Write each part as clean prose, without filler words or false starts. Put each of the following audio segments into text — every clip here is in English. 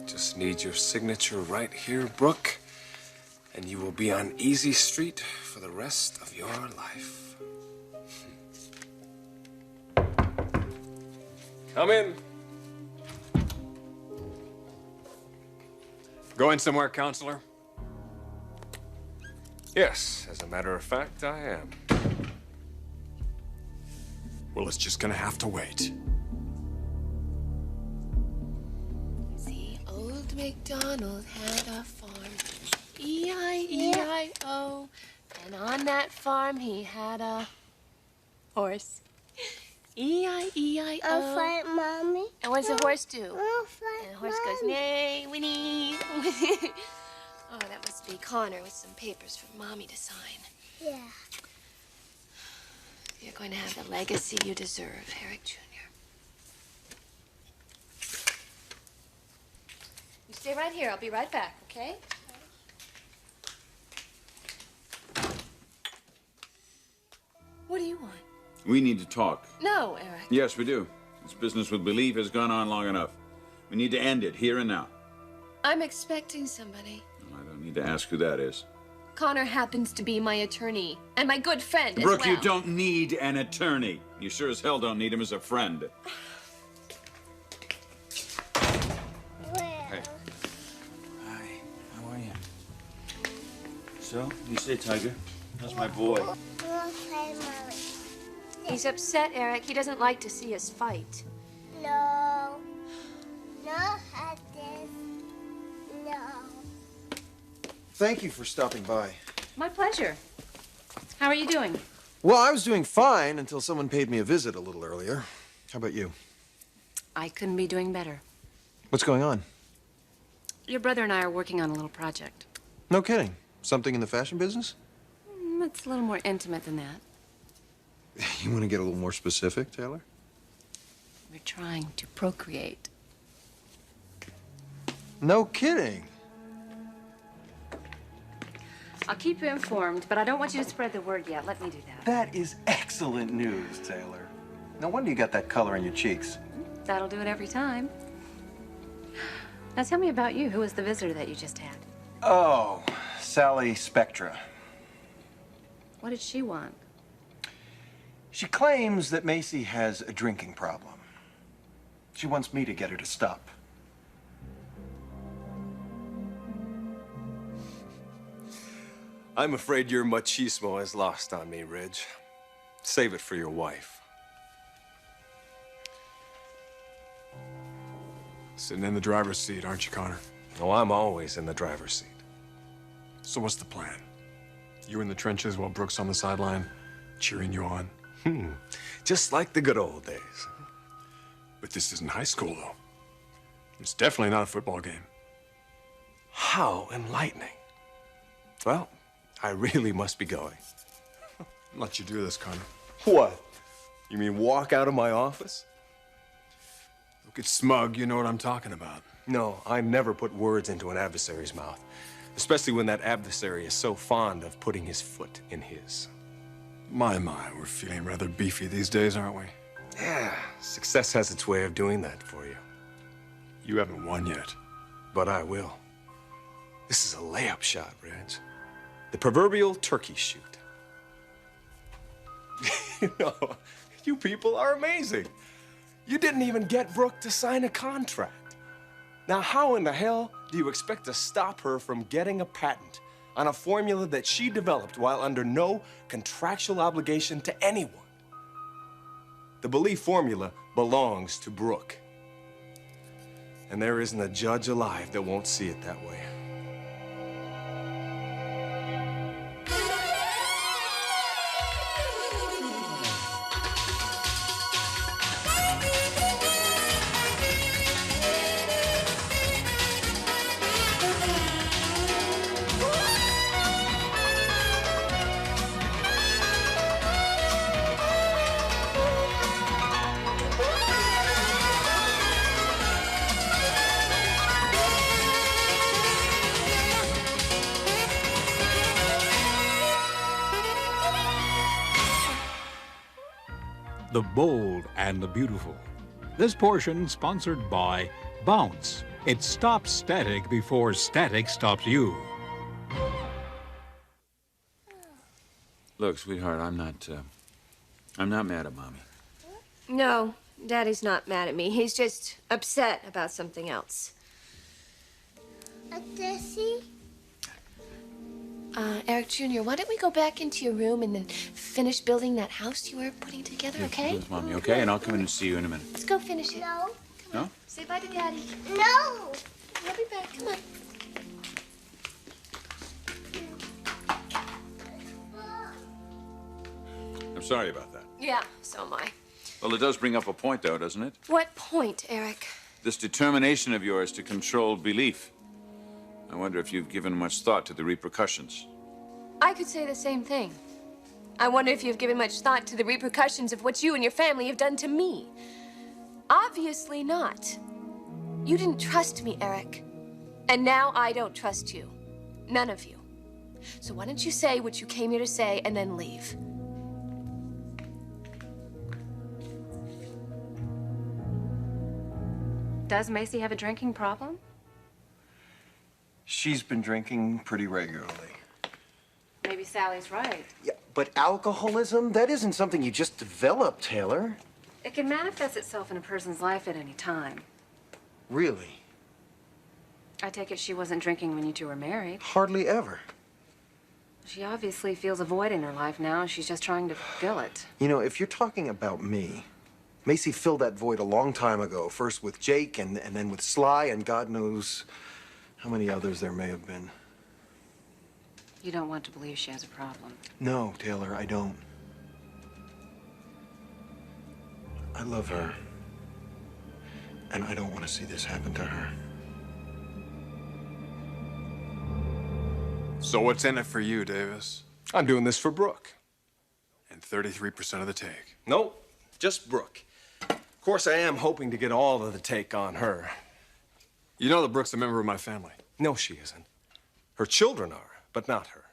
Just need your signature right here, Brooke, and you will be on Easy Street for the rest of your life. Come in. Going somewhere, counselor? Yes, as a matter of fact, I am. Well, it's just gonna have to wait. See, old MacDonald had a farm, E-I-E-I-O, and on that farm he had a horse, E-I-E-I-O. I'll fight Mommy. And what does the horse do? I'll fight And the horse goes, Mommy. neigh, whinny. Oh, that must be Connor with some papers for Mommy to sign. Yeah. You're going to have the legacy you deserve, Herrick Jr. You stay right here. I'll be right back, okay? What do you want? We need to talk. No, Eric. Yes, we do. This business with Believe has gone on long enough. We need to end it here and now. I'm expecting somebody. I don't need to ask who that is. Connor happens to be my attorney and my good friend Brooke, as well. you don't need an attorney. You sure as hell don't need him as a friend. Where? Hey. Hi, how are you? So, you say, Tiger? How's my boy? I'll fight Mommy. He's upset, Eric. He doesn't like to see us fight. No. No, at this. No. Thank you for stopping by. My pleasure. How are you doing? Well, I was doing fine until someone paid me a visit a little earlier. How about you? I couldn't be doing better. What's going on? Your brother and I are working on a little project. No kidding. Something in the fashion business? It's a little more intimate than that. You want to get a little more specific, Taylor? We're trying to procreate. No kidding. I'll keep you informed, but I don't want you to spread the word yet. Let me do that. That is excellent news, Taylor. No wonder you got that color in your cheeks. That'll do it every time. Now tell me about you. Who was the visitor that you just had? Oh, Sally Spectra. What did she want? She claims that Macy has a drinking problem. She wants me to get her to stop. I'm afraid your machismo is lost on me, Ridge. Save it for your wife. Sitting in the driver's seat, aren't you, Connor? Oh, I'm always in the driver's seat. So what's the plan? You in the trenches while Brooke's on the sideline, cheering you on? Just like the good old days. But this isn't high school, though. It's definitely not a football game. How enlightening. Well, I really must be going. Let you do this, Connor. What? You mean walk out of my office? Look, it's smug. You know what I'm talking about. No, I never put words into an adversary's mouth, especially when that adversary is so fond of putting his foot in his. My, we're feeling rather beefy these days, aren't we? Yeah, success has its way of doing that for you. You haven't won yet. But I will. This is a layup shot, Reg. The proverbial turkey shoot. You know, you people are amazing. You didn't even get Brooke to sign a contract. Now, how in the hell do you expect to stop her from getting a patent on a formula that she developed while under no contractual obligation to anyone? The Belief formula belongs to Brooke. And there isn't a judge alive that won't see it that way. The Bold and the Beautiful. This portion sponsored by Bounce, It stops static before static stops you. Look, sweetheart, I'm not mad at Mommy. No, Daddy's not mad at me. He's just upset about something else. Tessie? Eric Jr., why don't we go back into your room and then finish building that house you were putting together, okay? Yes, Mommy, okay? And I'll come in and see you in a minute. Let's go finish it. No. No? Say bye to Daddy. No! We'll be back. Come on. I'm sorry about that. Yeah, so am I. Well, it does bring up a point, though, doesn't it? What point, Eric? This determination of yours to control belief. I wonder if you've given much thought to the repercussions. I could say the same thing. I wonder if you've given much thought to the repercussions of what you and your family have done to me. Obviously not. You didn't trust me, Eric. And now I don't trust you. None of you. So why don't you say what you came here to say and then leave? Does Macy have a drinking problem? She's been drinking pretty regularly. Maybe Sally's right. Yeah, but alcoholism, that isn't something you just develop, Taylor. It can manifest itself in a person's life at any time. Really? I take it she wasn't drinking when you two were married. Hardly ever. She obviously feels a void in her life now, and she's just trying to fill it. You know, if you're talking about me, Macy filled that void a long time ago. First with Jake, and then with Sly, and God knows how many others there may have been. You don't want to believe she has a problem. No, Taylor, I don't. I love her. And I don't want to see this happen to her. So what's in it for you, Davis? I'm doing this for Brooke. And 33% of the take. Nope, just Brooke. Of course, I am hoping to get all of the take on her. You know that Brooke's a member of my family. No, she isn't. Her children are, but not her.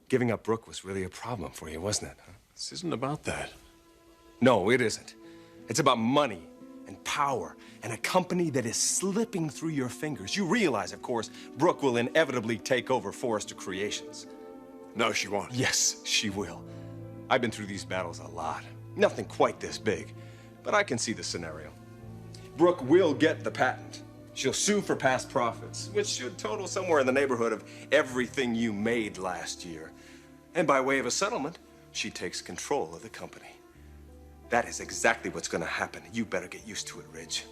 Giving up Brooke was really a problem for you, wasn't it? Huh? This isn't about that. No, it isn't. It's about money and power and a company that is slipping through your fingers. You realize, of course, Brooke will inevitably take over Forrester Creations. No, she won't. Yes, she will. I've been through these battles a lot. Nothing quite this big, but I can see the scenario. Brooke will get the patent. She'll sue for past profits, which should total somewhere in the neighborhood of everything you made last year. And by way of a settlement, she takes control of the company. That is exactly what's gonna happen. You better get used to it, Ridge.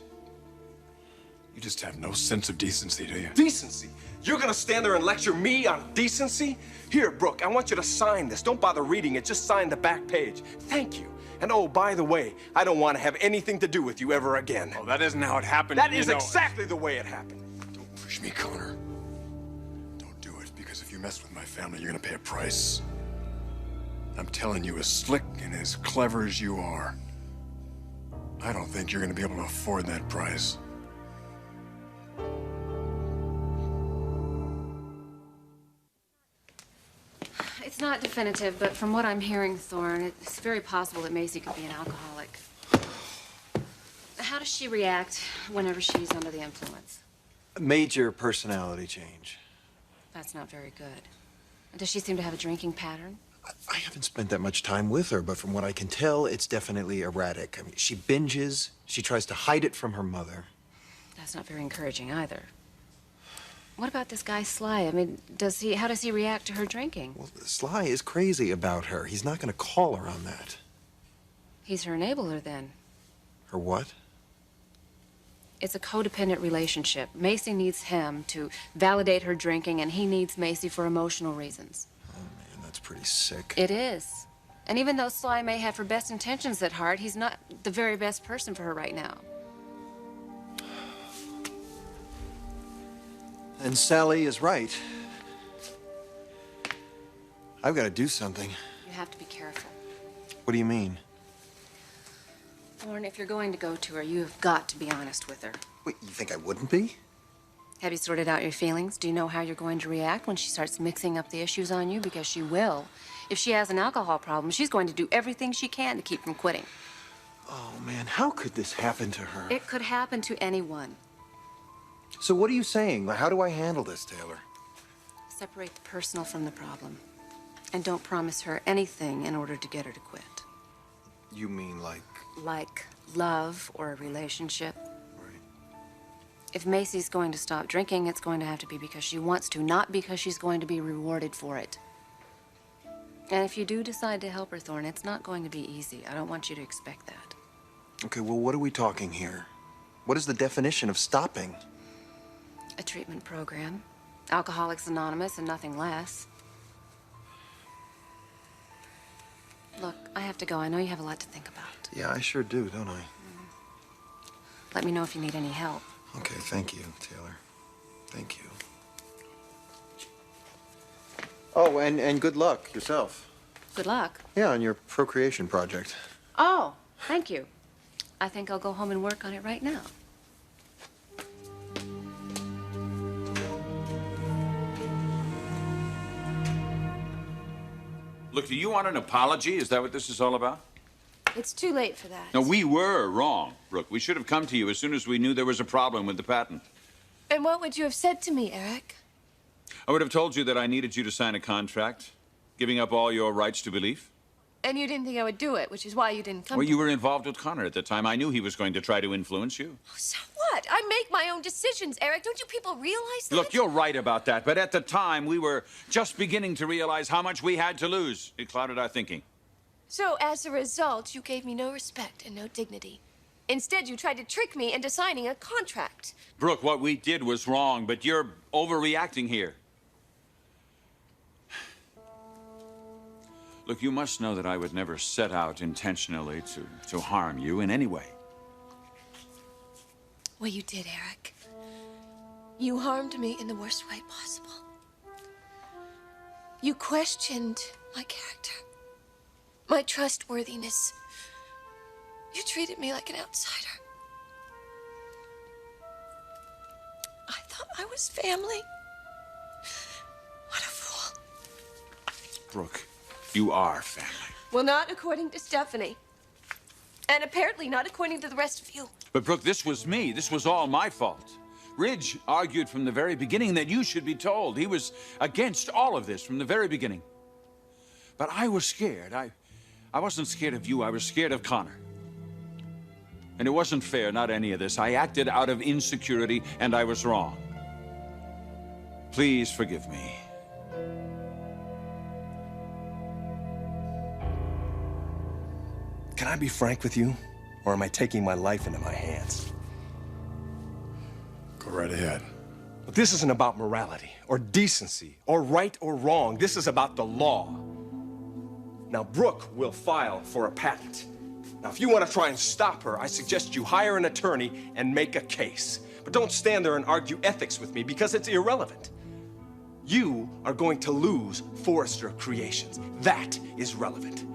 You just have no sense of decency, do you? Decency? You're gonna stand there and lecture me on decency? Here, Brooke, I want you to sign this. Don't bother reading it, just sign the back page. Thank you. And oh, by the way, I don't want to have anything to do with you ever again. Oh, that isn't how it happened. That is exactly the way it happened. Don't push me, Connor. Don't do it, because if you mess with my family, you're gonna pay a price. I'm telling you, as slick and as clever as you are, I don't think you're gonna be able to afford that price. It's not definitive, but from what I'm hearing, Thorne, it's very possible that Macy could be an alcoholic. How does she react whenever she's under the influence? Major personality change. That's not very good. Does she seem to have a drinking pattern? I haven't spent that much time with her, but from what I can tell, it's definitely erratic. I mean, she binges, she tries to hide it from her mother. That's not very encouraging either. What about this guy Sly? I mean, how does he react to her drinking? Well, Sly is crazy about her. He's not going to call her on that. He's her enabler, then. Her what? It's a codependent relationship. Macy needs him to validate her drinking, and he needs Macy for emotional reasons. Oh, man, that's pretty sick. It is. And even though Sly may have her best intentions at heart, he's not the very best person for her right now. And Sally is right. I've got to do something. You have to be careful. What do you mean? Thorne, if you're going to go to her, you have got to be honest with her. Wait, you think I wouldn't be? Have you sorted out your feelings? Do you know how you're going to react when she starts mixing up the issues on you? Because she will. If she has an alcohol problem, she's going to do everything she can to keep from quitting. Oh, man, how could this happen to her? It could happen to anyone. So what are you saying? How do I handle this, Taylor? Separate the personal from the problem. And don't promise her anything in order to get her to quit. You mean like... Like love or a relationship. Right. If Macy's going to stop drinking, it's going to have to be because she wants to, not because she's going to be rewarded for it. And if you do decide to help her, Thorne, it's not going to be easy. I don't want you to expect that. Okay, well, what are we talking here? What is the definition of stopping? A treatment program. Alcoholics Anonymous and nothing less. Look, I have to go. I know you have a lot to think about. Yeah, I sure do, don't I? Let me know if you need any help. Okay, thank you, Taylor. Thank you. Oh, and good luck yourself. Good luck. Yeah, on your procreation project. Oh, thank you. I think I'll go home and work on it right now. Look, do you want an apology? Is that what this is all about? It's too late for that. No, we were wrong, Brooke. We should have come to you as soon as we knew there was a problem with the patent. And what would you have said to me, Eric? I would have told you that I needed you to sign a contract, giving up all your rights to belief. And you didn't think I would do it, which is why you didn't come Well, to you me. were involved with Connor at the time. I knew he was going to try to influence you. So what? I make my own decisions, Eric. Don't you people realize that? Look, you're right about that, but at the time, we were just beginning to realize how much we had to lose. It clouded our thinking. So, as a result, you gave me no respect and no dignity. Instead, you tried to trick me into signing a contract. Brooke, what we did was wrong, but you're overreacting here. Look, you must know that I would never set out intentionally to harm you in any way. Well, you did, Eric. You harmed me in the worst way possible. You questioned my character, my trustworthiness. You treated me like an outsider. I thought I was family. What a fool. Brooke, you are family. Well, not according to Stephanie. And apparently not according to the rest of you. But Brooke, this was me. This was all my fault. Ridge argued from the very beginning that you should be told. He was against all of this from the very beginning. But I was scared. I wasn't scared of you. I was scared of Connor. And it wasn't fair, not any of this. I acted out of insecurity, and I was wrong. Please forgive me. Can I be frank with you? Or am I taking my life into my hands? Go right ahead. But this isn't about morality or decency or right or wrong. This is about the law. Now, Brooke will file for a patent. Now, if you want to try and stop her, I suggest you hire an attorney and make a case. But don't stand there and argue ethics with me because it's irrelevant. You are going to lose Forrester Creations. That is relevant.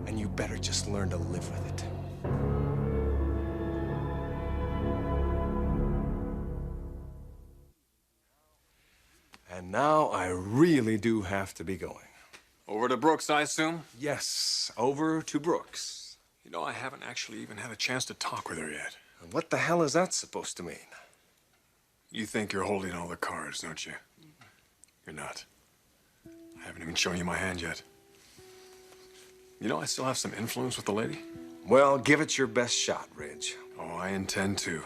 And you better just learn to live with it. And now I really do have to be going. Over to Brooks, I assume? Yes, over to Brooks. You know, I haven't actually even had a chance to talk with her yet. And what the hell is that supposed to mean? You think you're holding all the cards, don't you? You're not. I haven't even shown you my hand yet. You know, I still have some influence with the lady. Well, give it your best shot, Ridge. Oh, I intend to.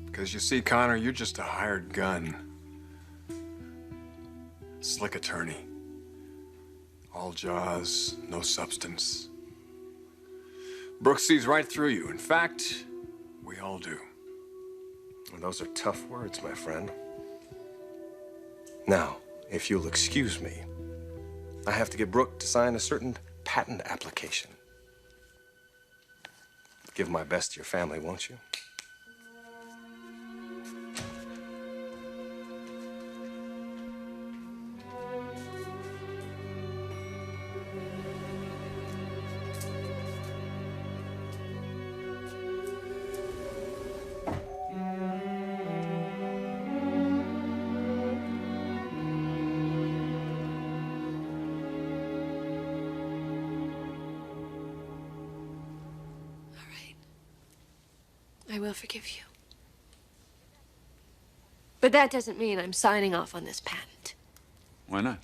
Because you see, Connor, you're just a hired gun. Slick attorney. All jaws, no substance. Brooks sees right through you. In fact, we all do. Well, those are tough words, my friend. Now, if you'll excuse me, I have to get Brooke to sign a certain patent application. Give my best to your family, won't you? I will forgive you. But that doesn't mean I'm signing off on this patent. Why not?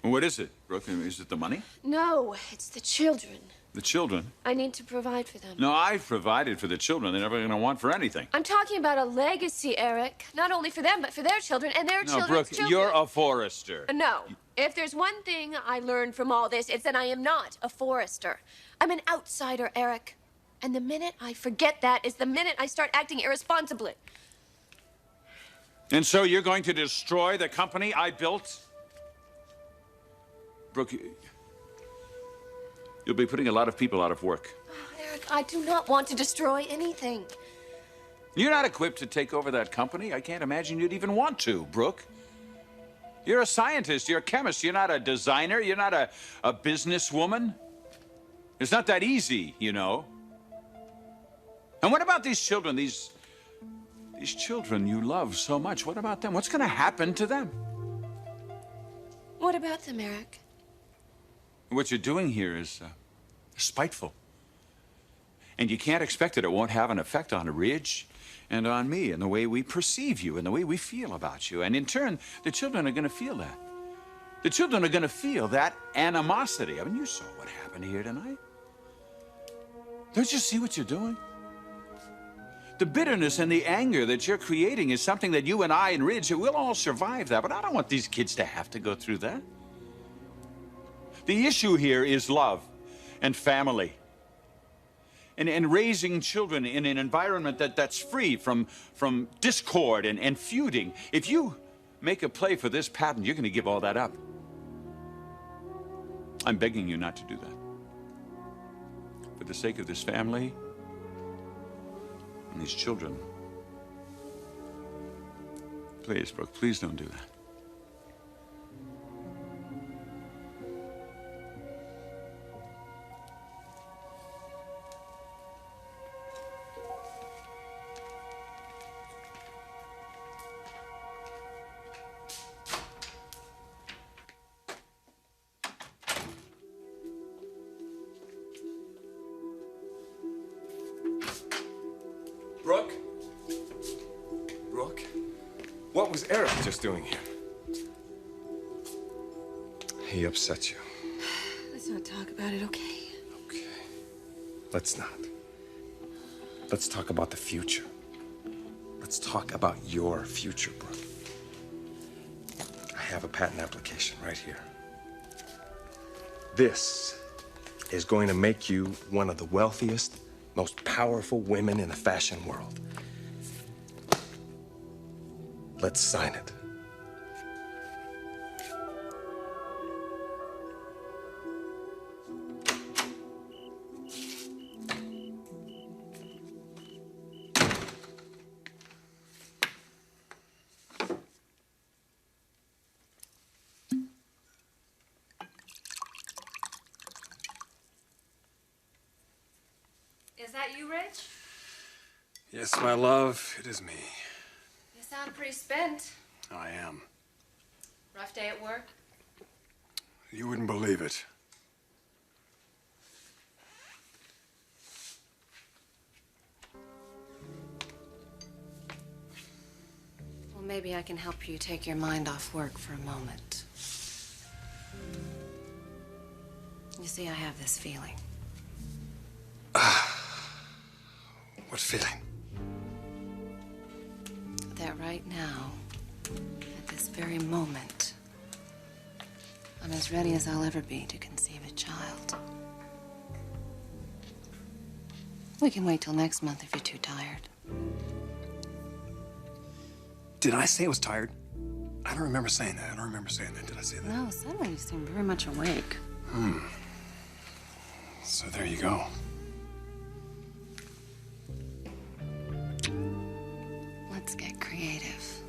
What is it, Brooke? Is it the money? No, it's the children. The children? I need to provide for them. No, I've provided for the children. They're never going to want for anything. I'm talking about a legacy, Eric. Not only for them, but for their children and their No, children's Brooke, children. you're a Forrester. No. If there's one thing I learned from all this, it's that I am not a Forrester. I'm an outsider, Eric. And the minute I forget that is the minute I start acting irresponsibly. And so you're going to destroy the company I built? Brooke, you'll be putting a lot of people out of work. Oh, Eric, I do not want to destroy anything. You're not equipped to take over that company. I can't imagine you'd even want to, Brooke. You're a scientist, you're a chemist, you're not a designer, you're not a businesswoman. It's not that easy, you know. And what about these children, these children you love so much? What about them? What's going to happen to them? What about them, Eric? What you're doing here is spiteful. And you can't expect that it won't have an effect on Ridge and on me and the way we perceive you and the way we feel about you. And in turn, the children are going to feel that. The children are going to feel that animosity. I mean, you saw what happened here tonight. Don't you see what you're doing? The bitterness and the anger that you're creating is something that you and I and Ridge, we'll all survive that, but I don't want these kids to have to go through that. The issue here is love and family. And raising children in an environment that's free from discord and feuding. If you make a play for this patent, you're going to give all that up. I'm begging you not to do that. For the sake of this family and these children. Please, Brooke, please don't do that. Brooke? Brooke? What was Eric just doing here? He upset you. Let's not talk about it, okay? Okay. Let's not. Let's talk about the future. Let's talk about your future, Brooke. I have a patent application right here. This is going to make you one of the wealthiest, most powerful women in the fashion world. Let's sign it. Is that you, Rich? Yes, my love, it is me. You sound pretty spent. I am. Rough day at work? You wouldn't believe it. Well, maybe I can help you take your mind off work for a moment. You see, I have this feeling. What feeling? That right now, at this very moment, I'm as ready as I'll ever be to conceive a child. We can wait till next month if you're too tired. Did I say I was tired? I don't remember saying that. I don't remember saying that. Did I say that? No, suddenly you seem very much awake. So there you go. Let's get creative.